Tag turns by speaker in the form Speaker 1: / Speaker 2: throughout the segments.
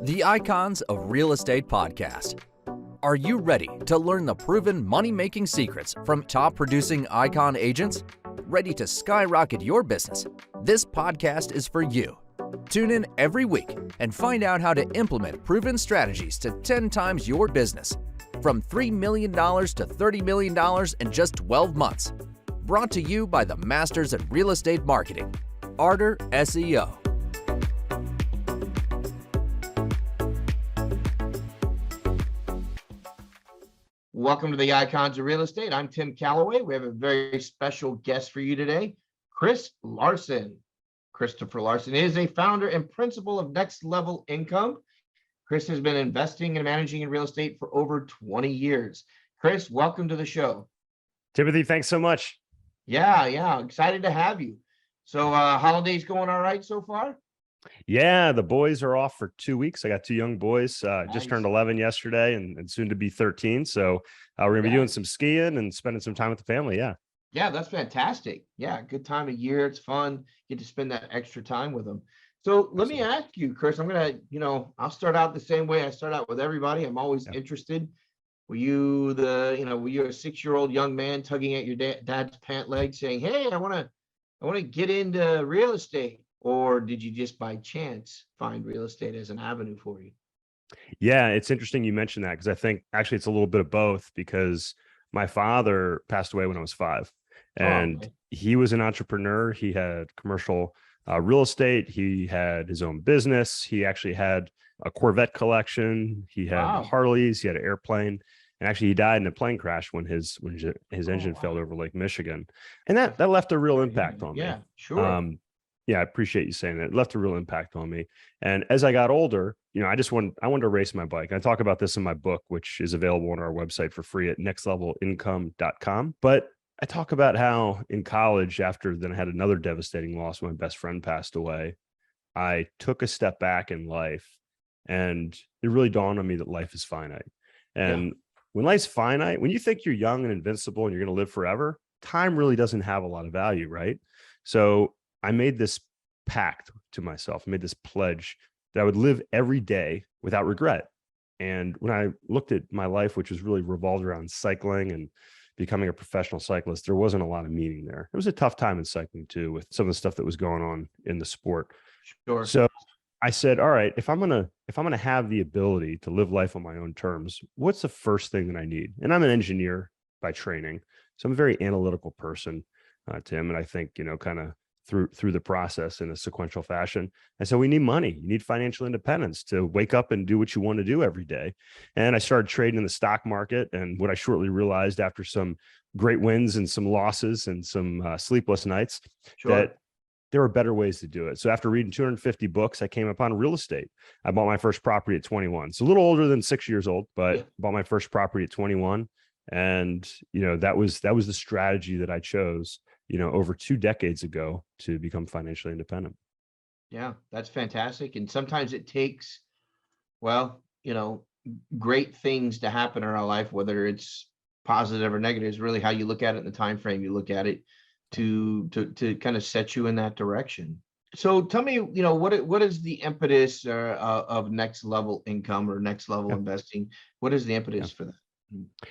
Speaker 1: The Icons of Real Estate Podcast. Are you ready to learn the proven money-making secrets from top-producing Icon agents? Ready to skyrocket your business? This podcast is for you. Tune in every week and find out how to implement proven strategies to 10 times your business. From $3 million to $30 million in just 12 months. Brought to you by the Masters in Real Estate Marketing, Arter SEO.
Speaker 2: Welcome to the Icons of Real Estate. I'm Tim Calloway. We have a very special guest for you today, Chris Larsen. Christopher Larsen is a founder and principal of Next Level Income. Chris has been investing and managing in real estate for over 20 years. Chris, welcome to the show.
Speaker 3: Timothy, thanks so much.
Speaker 2: Yeah, excited to have you. So holidays going all right so far?
Speaker 3: Yeah, the boys are off for 2 weeks. I got two young boys,
Speaker 2: Nice.
Speaker 3: just turned 11 yesterday and soon to be 13. So we're going to be doing some skiing and spending some time with the family.
Speaker 2: Yeah, that's fantastic. Yeah, good time of year. It's fun. Get to spend that extra time with them. So let me ask you, Chris, I'm going to, I'll start out the same way I start out with everybody. I'm always interested. Were you were you a 6-year-old young man tugging at your dad's pant leg saying, hey, I want to get into real estate? Or did you just by chance find real estate as an avenue for you?
Speaker 3: Yeah, it's interesting you mentioned that because I think actually it's a little bit of both because my father passed away when I was 5 and he was an entrepreneur. He had commercial real estate. He had his own business. He actually had a Corvette collection. He had Harleys. He had an airplane. And actually, he died in a plane crash when his engine failed over Lake Michigan. And that left a real impact on me.
Speaker 2: Yeah, sure.
Speaker 3: Yeah, I appreciate you saying that. It left a real impact on me. And as I got older, I wanted to race my bike. I talk about this in my book, which is available on our website for free at nextlevelincome.com. But I talk about how in college, after then I had another devastating loss when my best friend passed away, I took a step back in life and it really dawned on me that life is finite. And when life's finite, when you think you're young and invincible and you're going to live forever, time really doesn't have a lot of value, right? So I made this pact to myself, I made this pledge that I would live every day without regret. And when I looked at my life, which was really revolved around cycling and becoming a professional cyclist, there wasn't a lot of meaning there. It was a tough time in cycling too, with some of the stuff that was going on in the sport.
Speaker 2: Sure.
Speaker 3: So I said, all right, if I'm gonna have the ability to live life on my own terms, what's the first thing that I need? And I'm an engineer by training, so I'm a very analytical person, Tim. And I think kind of through the process in a sequential fashion. And so we need money. You need financial independence to wake up and do what you want to do every day. And I started trading in the stock market. And what I shortly realized after some great wins and some losses and some sleepless nights, that there are better ways to do it. So after reading 250 books, I came upon real estate. I bought my first property at 21. So a little older than 6 years old, but bought my first property at 21. And, that was the strategy that I chose, over 2 decades ago to become financially independent.
Speaker 2: Yeah, that's fantastic. And sometimes it takes, great things to happen in our life, whether it's positive or negative, is really how you look at it in the time frame you look at it to kind of set you in that direction. So tell me, what is the impetus of Next Level Income or Next Level Investing? What is the impetus for that?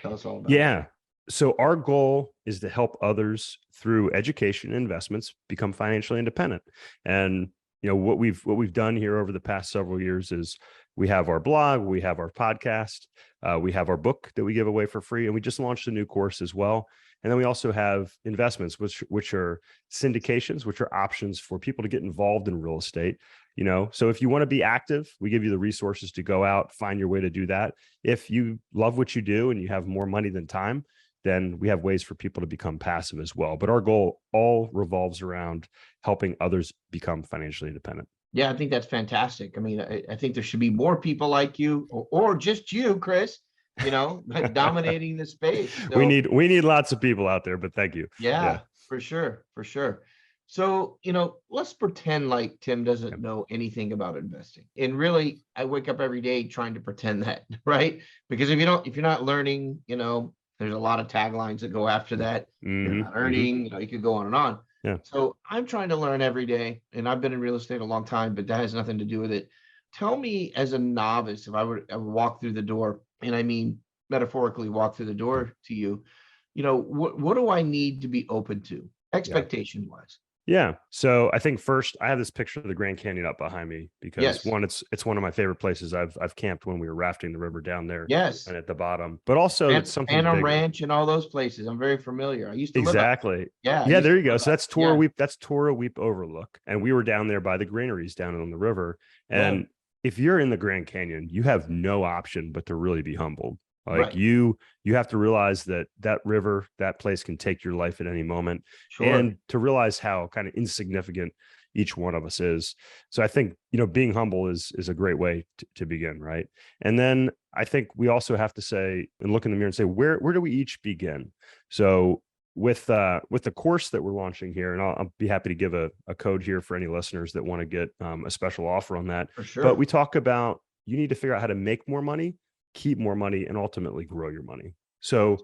Speaker 2: Tell us all about it.
Speaker 3: So our goal is to help others through education and investments become financially independent. And what we've done here over the past several years is we have our blog, we have our podcast, we have our book that we give away for free, and we just launched a new course as well. And then we also have investments, which are syndications, which are options for people to get involved in real estate. So if you want to be active, we give you the resources to go out, find your way to do that. If you love what you do and you have more money than time, then we have ways for people to become passive as well. But our goal all revolves around helping others become financially independent.
Speaker 2: Yeah, I think that's fantastic. I mean, I think there should be more people like you or just you, Chris, dominating the space. So,
Speaker 3: we need lots of people out there, but thank you.
Speaker 2: Yeah, for sure. So, let's pretend like Tim doesn't know anything about investing. And really, I wake up every day trying to pretend that, right? Because if you're not learning, there's a lot of taglines that go after that. You're not earning, you could go on and on.
Speaker 3: Yeah.
Speaker 2: So I'm trying to learn every day, and I've been in real estate a long time, but that has nothing to do with it. tell me as a novice, if I would walk through the door, and I mean metaphorically walk through the door to you, what do I need to be open to
Speaker 3: Yeah.
Speaker 2: expectation wise?
Speaker 3: Yeah. So I think first I have this picture of the Grand Canyon up behind me because
Speaker 2: Yes.
Speaker 3: one, it's one of my favorite places. I've camped when we were rafting the river down there
Speaker 2: Yes.
Speaker 3: and at the bottom, but also it's something
Speaker 2: Phantom
Speaker 3: bigger.
Speaker 2: Ranch and all those places. I'm very familiar. I used to live out there.
Speaker 3: Exactly.
Speaker 2: Yeah. I
Speaker 3: Yeah,
Speaker 2: used
Speaker 3: there
Speaker 2: to
Speaker 3: you go.
Speaker 2: live
Speaker 3: So
Speaker 2: out
Speaker 3: that's
Speaker 2: there. Yeah.
Speaker 3: That's Tora Weep Overlook. And we were down there by the granaries down on the river. And
Speaker 2: Right.
Speaker 3: if you're in the Grand Canyon, you have no option but to really be humbled. Like
Speaker 2: Right.
Speaker 3: you have to realize that that river, that place can take your life at any moment,
Speaker 2: Sure.
Speaker 3: and to realize how kind of insignificant each one of us is. So I think, being humble is a great way to begin, right? And then I think we also have to say and look in the mirror and say, where do we each begin? So with the course that we're launching here, and I'll be happy to give a code here for any listeners that want to get a special offer on that.
Speaker 2: For sure.
Speaker 3: But we talk about, you need to figure out how to make more money, keep more money, and ultimately grow your money. So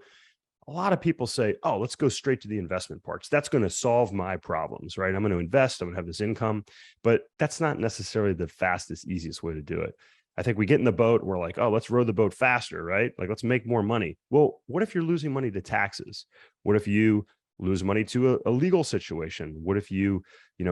Speaker 3: a lot of people say, oh, let's go straight to the investment parts. That's going to solve my problems, right? I'm going to invest, I'm going to have this income, but that's not necessarily the fastest, easiest way to do it. I think we get in the boat and we're like, oh, let's row the boat faster, right? Like, let's make more money. Well, what if you're losing money to taxes? What if you lose money to a legal situation? What if you,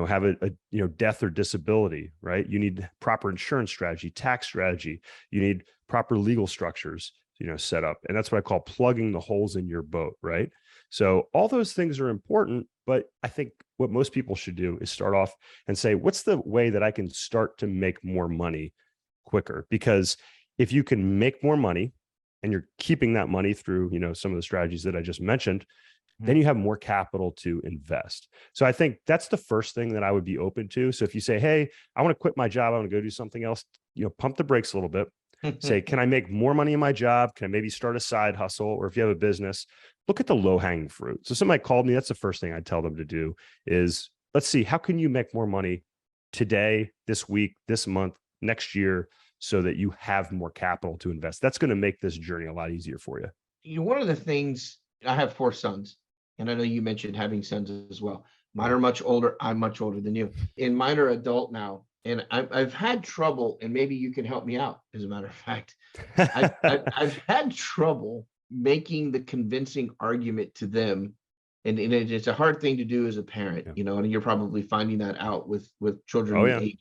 Speaker 3: have a death or disability, right? You need proper insurance strategy, tax strategy. You need proper legal structures, set up. And that's what I call plugging the holes in your boat, right? So all those things are important, but I think what most people should do is start off and say, what's the way that I can start to make more money quicker? Because if you can make more money and you're keeping that money through, some of the strategies that I just mentioned, then you have more capital to invest. So I think that's the first thing that I would be open to. So if you say, hey, I want to quit my job, I want to go do something else, pump the brakes a little bit. Say, can I make more money in my job? Can I maybe start a side hustle? Or if you have a business, look at the low hanging fruit. So somebody called me, that's the first thing I'd tell them to do is, let's see, how can you make more money today, this week, this month, next year, so that you have more capital to invest? That's going to make this journey a lot easier for you.
Speaker 2: One of the things, I have 4 sons, and I know you mentioned having sons as well. Mine are much older. I'm much older than you. And mine are adult now. And I've had trouble, and maybe you can help me out, as a matter of fact. I've had trouble making the convincing argument to them. And it's a hard thing to do as a parent, and you're probably finding that out with children,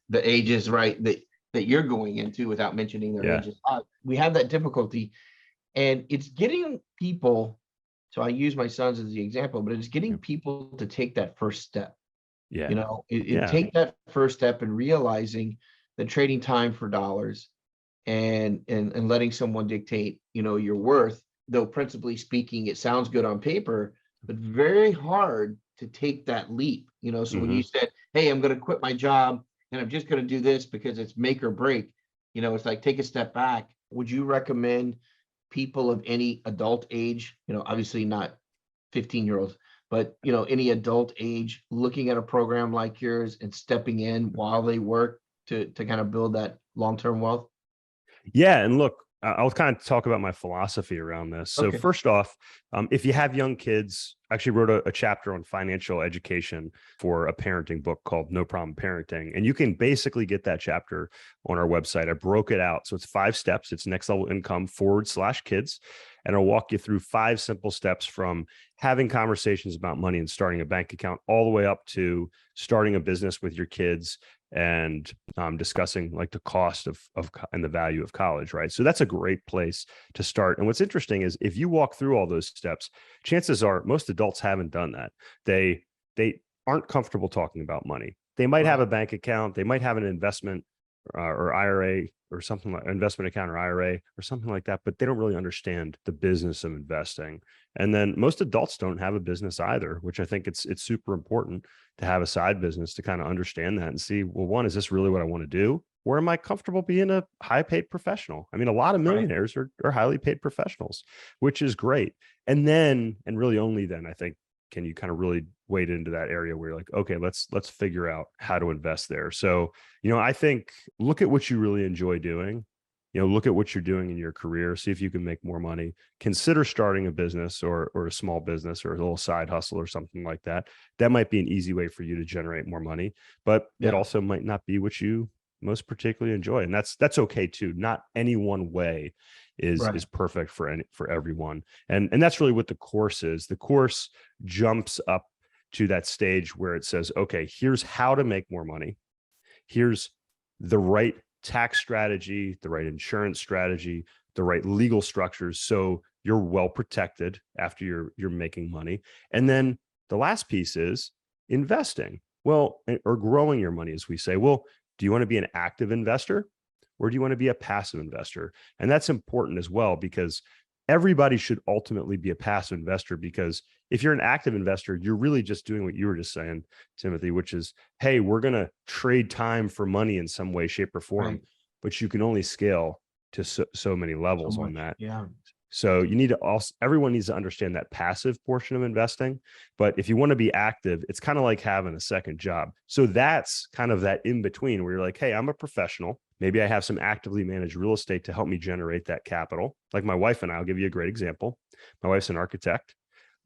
Speaker 2: the ages, right, that you're going into without mentioning their ages. We have that difficulty, and it's getting people. So I use my sons as the example, but it's getting people to take that first step. Take that first step and realizing that trading time for dollars and letting someone dictate, your worth, though principally speaking, it sounds good on paper, but very hard to take that leap. So when you said, hey, I'm going to quit my job and I'm just going to do this because it's make or break, it's like, take a step back. Would you recommend people of any adult age, obviously not 15-year-olds, but any adult age, looking at a program like yours and stepping in while they work to kind of build that long-term wealth?
Speaker 3: Yeah. And look, I'll kind of talk about my philosophy around this. So first off, if you have young kids, I actually wrote a chapter on financial education for a parenting book called No Problem Parenting. And you can basically get that chapter on our website. I broke it out. So it's 5 steps. It's next level income /kids. And I'll walk you through 5 simple steps from having conversations about money and starting a bank account all the way up to starting a business with your kids and discussing like the cost of and the value of college, right? So that's a great place to start. And what's interesting is if you walk through all those steps, chances are most adults haven't done that. They aren't comfortable talking about money. They might have a bank account, they might have an investment or IRA or something like investment account or IRA or something like that, but they don't really understand the business of investing. And then most adults don't have a business either, which I think it's super important to have a side business to kind of understand that and see, well, one, is this really what I want to do? Or am I comfortable being a high paid professional? I mean, a lot of millionaires are highly paid professionals, which is great. And then, and really only then, I think, can you kind of really wade into that area where you're like, okay, let's figure out how to invest there. So, I think look at what you really enjoy doing, look at what you're doing in your career, see if you can make more money, consider starting a business or a small business or a little side hustle or something like that. That might be an easy way for you to generate more money, but it also might not be what you most particularly enjoy. And that's okay too. Not any one way is perfect for everyone. And that's really what the course is. The course jumps up to that stage where it says, okay, here's how to make more money. Here's the right tax strategy, the right insurance strategy, the right legal structures, so you're well protected after you're making money. And then the last piece is investing. Well, or growing your money, as we say. Well, do you want to be an active investor, or do you want to be a passive investor? And that's important as well, because everybody should ultimately be a passive investor, because if you're an active investor, you're really just doing what you were just saying, Timothy, which is, hey, we're going to trade time for money in some way, shape, or form, but you can only scale to so many levels on that.
Speaker 2: Yeah.
Speaker 3: So you need to also, everyone needs to understand that passive portion of investing. But if you want to be active, it's kind of like having a second job. So that's kind of that in between where you're like, hey, I'm a professional. Maybe I have some actively managed real estate to help me generate that capital. Like my wife and I, I'll give you a great example. My wife's an architect.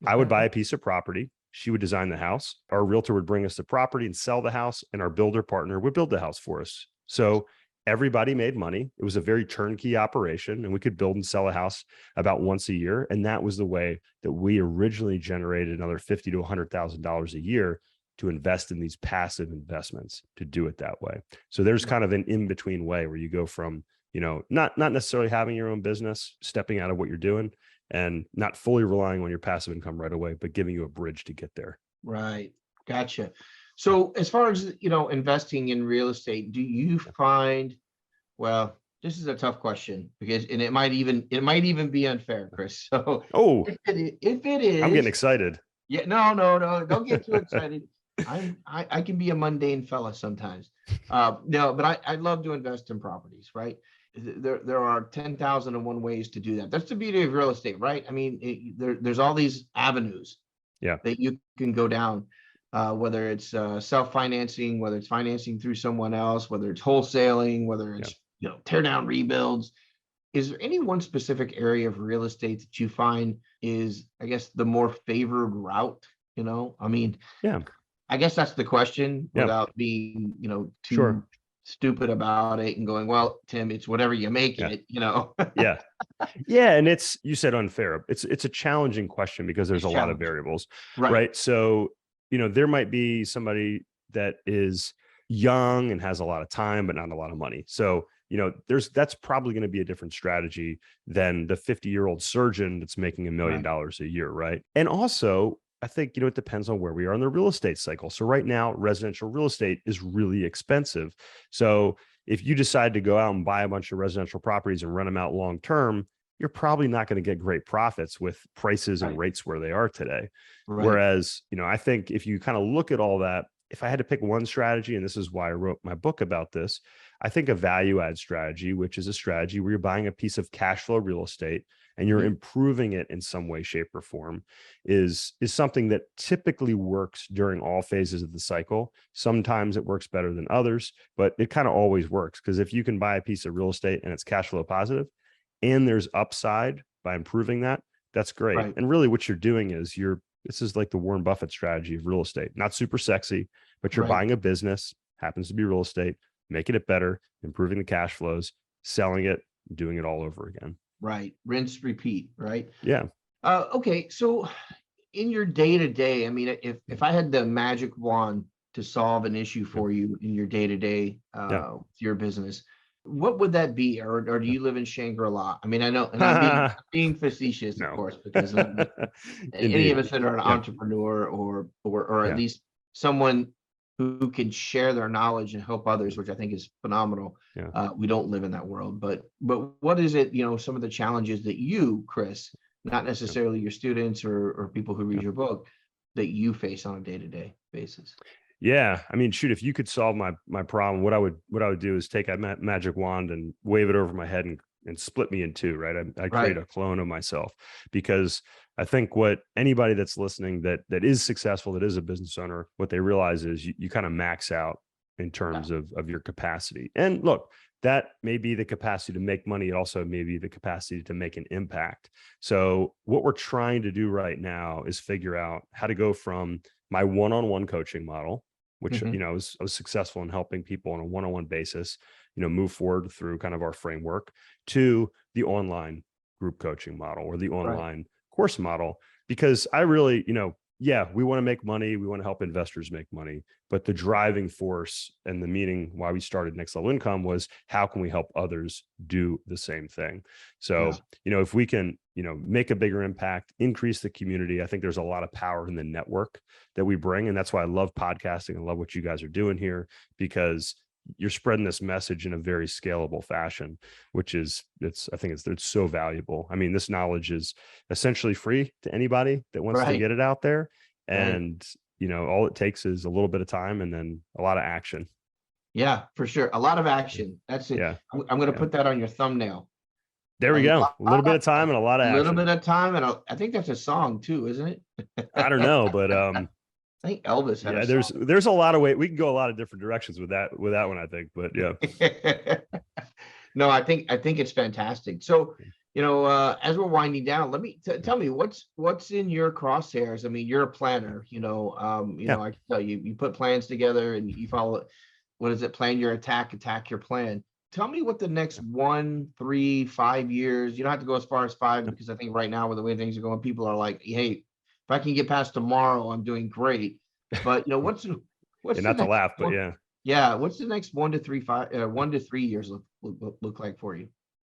Speaker 3: I would buy a piece of property. She would design the house. Our realtor would bring us the property and sell the house, and our builder partner would build the house for us. So everybody made money. It was a very turnkey operation, and we could build and sell a house about once a year. And that was the way that we originally generated another $50,000 to $100,000 a year to invest in these passive investments, to do it that way. So there's kind of an in-between way where you go from, not necessarily having your own business, stepping out of what you're doing, and not fully relying on your passive income right away, but giving you a bridge to get there.
Speaker 2: Right. Gotcha. So as far as, investing in real estate, do you find, well, this is a tough question because, and it might even be unfair, Chris. So if it is,
Speaker 3: I'm getting excited.
Speaker 2: Yeah, no, don't get too excited. I can be a mundane fella sometimes. No, but I love to invest in properties, right? There are 10,001 ways to do that. That's the beauty of real estate, right? I mean, there's all these avenues that you can go down. Whether it's self-financing, whether it's financing through someone else, whether it's wholesaling, whether it's tear down rebuilds. Is there any one specific area of real estate that you find is, I guess, the more favored route? I mean, I guess that's the question without being, too stupid about it and going, well, Tim, it's whatever you make it,
Speaker 3: Yeah. And you said unfair. It's a challenging question because there's a lot of variables, right? So, there might be somebody that is young and has a lot of time, but not a lot of money. So, that's probably going to be a different strategy than the 50-year-old surgeon that's making $1 million a year, right? And also, I think, it depends on where we are in the real estate cycle. So right now, residential real estate is really expensive. So if you decide to go out and buy a bunch of residential properties and rent them out long term, you're probably not going to get great profits with prices and rates where they are today. Whereas, I think if you kind of look at all that, if I had to pick one strategy, and this is why I wrote my book about this, I think a value add strategy, which is a strategy where you're buying a piece of cash flow real estate and you're improving it in some way, shape, or form, is something that typically works during all phases of the cycle. Sometimes it works better than others, but it kind of always works, because if you can buy a piece of real estate and it's cash flow positive and there's upside by improving that, that's great. And really what you're doing is this is like the Warren Buffett strategy of real estate. Not super sexy, but you're buying a business, happens to be real estate, making it better, improving the cash flows, selling it, doing it all over again.
Speaker 2: Right. Rinse, repeat. Right.
Speaker 3: Yeah.
Speaker 2: Okay. So in your day to day, I mean, if I had the magic wand to solve an issue for you in your day to day, with your business, what would that be? Or do you live in Shangri-La? I mean, I know, and I'm being facetious, of course, because any of us that are an entrepreneur or at least someone who can share their knowledge and help others, which I think is phenomenal. We don't live in that world, but what is it, some of the challenges that you, Chris, not necessarily your students or people who read your book, that you face on a day-to-day basis?
Speaker 3: Yeah. I mean, shoot, if you could solve my problem, what I would do is take a magic wand and wave it over my head and split me in two, right? I create a clone of myself, because I think what anybody that's listening that is successful, that is a business owner, what they realize is you kind of max out in terms of your capacity. And look, that may be the capacity to make money. It also may be the capacity to make an impact. So what we're trying to do right now is figure out how to go from my one-on-one coaching model, which, I was successful in helping people on a one-on-one basis, move forward through kind of our framework, to the online group coaching model or the online course model, because I really, yeah, we want to make money. We want to help investors make money. But the driving force and the meaning why we started Next Level Income was, how can we help others do the same thing? So, if we can, make a bigger impact, increase the community, I think there's a lot of power in the network that we bring. And that's why I love podcasting. I love what you guys are doing here, because you're spreading this message in a very scalable fashion, which is, I think it's so valuable. I mean, this knowledge is essentially free to anybody that wants to get it out there. And, all it takes is a little bit of time and then a lot of action.
Speaker 2: Yeah, for sure. A lot of action. That's it.
Speaker 3: Yeah.
Speaker 2: I'm going to put that on your thumbnail.
Speaker 3: There we go. A little bit of time and a lot of action.
Speaker 2: A little bit of time. And I think that's a song too, isn't it?
Speaker 3: I don't know, but
Speaker 2: I think Elvis had a song.
Speaker 3: There's a lot of way we can go a lot of different directions with that one, I think, but yeah.
Speaker 2: No, I think it's fantastic. So, as we're winding down, let me tell me what's in your crosshairs. I mean, you're a planner, I can tell you put plans together and you follow it. What is it? Plan your attack your plan. Tell me what the next 1, 3, 5 years, you don't have to go as far as 5, because I think right now with the way things are going, people are like, hey, if I can get past tomorrow, I'm doing great. But what's
Speaker 3: not to laugh, but
Speaker 2: yeah. What's the next 1 to 3 years look like for you?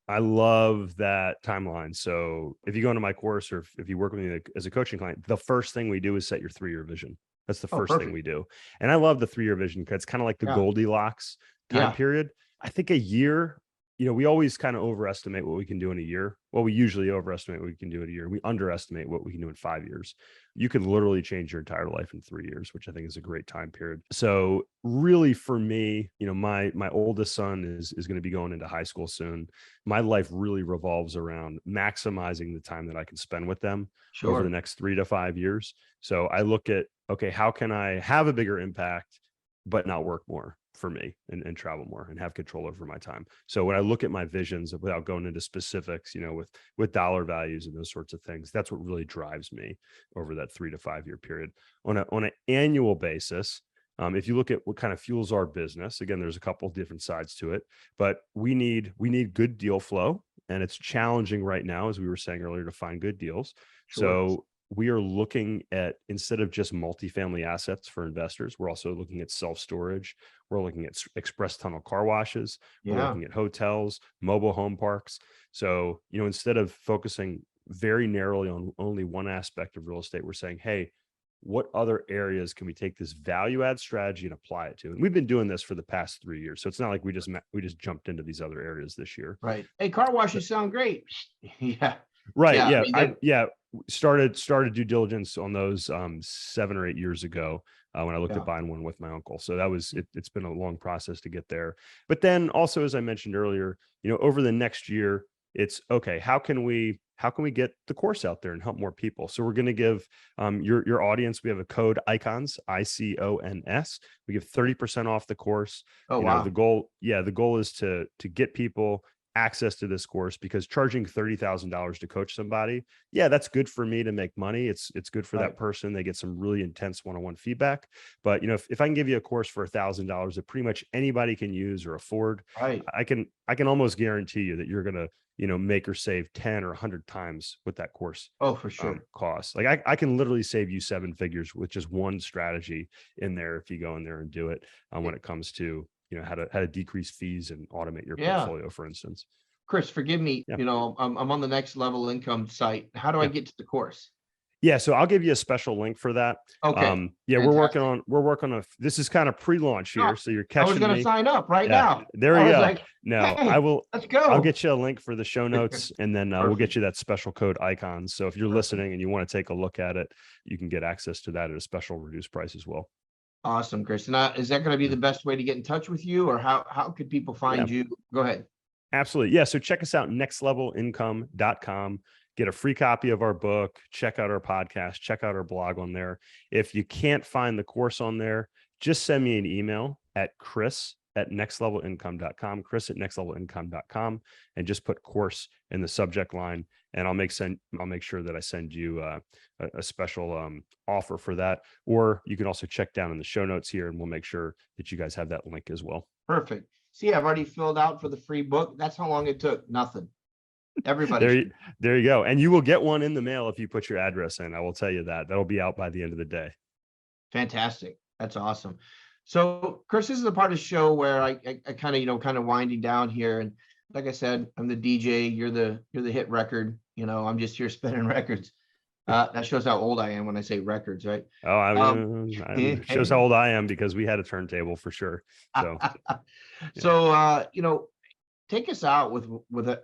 Speaker 3: I love that timeline. So if you go into my course, or if you work with me as a coaching client, the first thing we do is set your 3-year vision. That's the first thing we do. And I love the 3-year vision, because it's kind of like the Goldilocks time period. I think a year, we always kind of overestimate what we can do in a year. Well, we usually overestimate what we can do in a year. We underestimate what we can do in 5 years. You can literally change your entire life in 3 years, which I think is a great time period. So really for me, my oldest son is going to be going into high school soon. My life really revolves around maximizing the time that I can spend with them over the next 3 to 5 years. So I look at, okay, how can I have a bigger impact, but not work more for me and travel more and have control over my time. So when I look at my visions, without going into specifics, with dollar values and those sorts of things, that's what really drives me over that 3 to 5 year period. On an annual basis, if you look at what kind of fuels our business, again, there's a couple of different sides to it, but we need good deal flow, and it's challenging right now, as we were saying earlier, to find good deals. So we are looking at, instead of just multifamily assets for investors, we're also looking at self-storage. We're looking at express tunnel car washes. We're looking at hotels, mobile home parks. So, instead of focusing very narrowly on only one aspect of real estate, we're saying, hey, what other areas can we take this value add strategy and apply it to? And we've been doing this for the past 3 years. So it's not like we just jumped into these other areas this year.
Speaker 2: Right. Hey, car washes sound great. Yeah.
Speaker 3: Right. Yeah. Started due diligence on those 7 or 8 years ago when I looked at buying one with my uncle. So that was it. It's been a long process to get there. But then also, as I mentioned earlier, over the next year, it's okay. How can we get the course out there and help more people? So we're going to give your audience, we have a code ICONS, ICONS. We give 30% off the course.
Speaker 2: Oh, wow.
Speaker 3: The goal is to get people access to this course, because charging $30,000 to coach somebody, that's good for me to make money. It's good for that person. They get some really intense one-on-one feedback. But if I can give you a course for $1,000 that pretty much anybody can use or afford, I can almost guarantee you that you're gonna make or save 10 or 100 times what that course
Speaker 2: for sure
Speaker 3: costs. Like I can literally save you 7 figures with just one strategy in there if you go in there and do it. When it comes to how to decrease fees and automate your portfolio, for instance.
Speaker 2: Chris, forgive me. I'm on the Next Level Income site. How do I get to the course?
Speaker 3: Yeah, so I'll give you a special link for that.
Speaker 2: Okay.
Speaker 3: Fantastic. we're working on this is kind of pre-launch here, so you're catching me.
Speaker 2: I was going to sign up right now.
Speaker 3: There we go.
Speaker 2: Like,
Speaker 3: I will.
Speaker 2: Let's go.
Speaker 3: I'll get you a link for the show notes, and then we'll get you that special code ICONS. So if you're listening and you want to take a look at it, you can get access to that at a special reduced price as well.
Speaker 2: Awesome, Chris. And is that going to be the best way to get in touch with you, or how could people find you? Go ahead.
Speaker 3: Absolutely. Yeah. So check us out, nextlevelincome.com. Get a free copy of our book. Check out our podcast. Check out our blog on there. If you can't find the course on there, just send me an email at chris@nextlevelincome.com, chris@nextlevelincome.com, and just put course in the subject line. And I'll make sure that I send you a special offer for that. Or you can also check down in the show notes here, and we'll make sure that you guys have that link as well.
Speaker 2: Perfect. See, I've already filled out for the free book. That's how long it took. Nothing. Everybody.
Speaker 3: There you go. And you will get one in the mail if you put your address in. I will tell you that. That'll be out by the end of the day.
Speaker 2: Fantastic. That's awesome. So, Chris, this is the part of the show where I kind of winding down here. And like I said, I'm the DJ. You're the hit record. I'm just here spinning records. That shows how old I am when I say records, right?
Speaker 3: Oh, it shows how old I am because we had a turntable for sure. So,
Speaker 2: so take us out with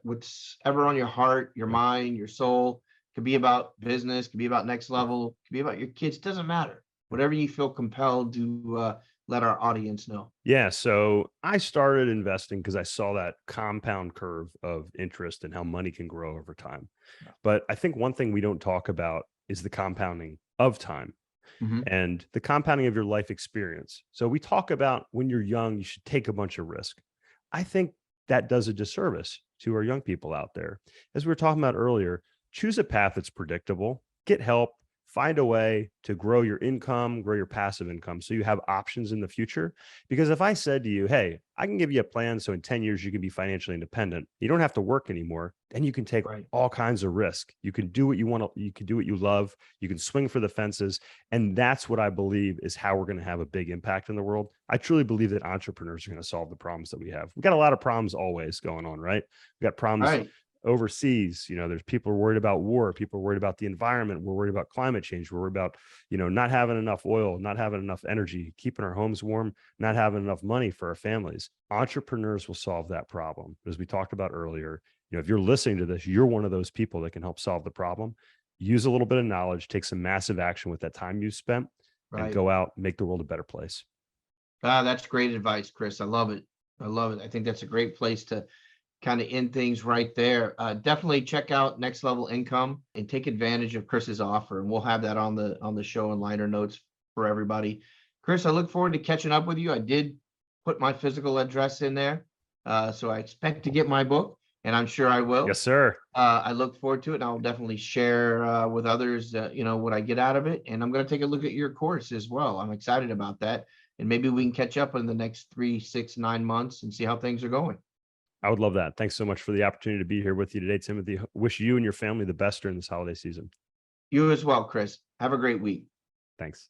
Speaker 2: what's ever on your heart, your mind, your soul. Could be about business, could be about next level, could be about your kids. Doesn't matter. Whatever you feel compelled to let our audience know.
Speaker 3: Yeah. So I started investing because I saw that compound curve of interest and how money can grow over time. But I think one thing we don't talk about is the compounding of time and the compounding of your life experience. So we talk about when you're young, you should take a bunch of risk. I think that does a disservice to our young people out there. As we were talking about earlier, choose a path that's predictable, get help, find a way to grow your income, grow your passive income so you have options in the future. Because if I said to you, hey, I can give you a plan so in 10 years you can be financially independent, you don't have to work anymore, then you can take all kinds of risk. You can do what you want, you can do what you love, you can swing for the fences. And that's what I believe is how we're going to have a big impact in the world. I truly believe that entrepreneurs are going to solve the problems that we have. We've got a lot of problems always going on, right? We've got problems overseas. There's people are worried about war, people are worried about the environment, we're worried about climate change, we're worried about not having enough oil, not having enough energy, keeping our homes warm, not having enough money for our families. Entrepreneurs will solve that problem. As we talked about earlier, if you're listening to this, you're one of those people that can help solve the problem. Use a little bit of knowledge, take some massive action with that time you spent, and go out and make the world a better place.
Speaker 2: That's great advice, Chris. I love it. I think that's a great place to kind of end things right there. Definitely check out Next Level Income and take advantage of Chris's offer. And we'll have that on the show and liner notes for everybody. Chris, I look forward to catching up with you. I did put my physical address in there. So I expect to get my book, and I'm sure I will.
Speaker 3: Yes, sir.
Speaker 2: I look forward to it, and I'll definitely share with others, what I get out of it. And I'm going to take a look at your course as well. I'm excited about that. And maybe we can catch up in the next 3, 6, 9 months and see how things are going.
Speaker 3: I would love that. Thanks so much for the opportunity to be here with you today, Timothy. Wish you and your family the best during this holiday season.
Speaker 2: You as well, Chris. Have a great week.
Speaker 3: Thanks.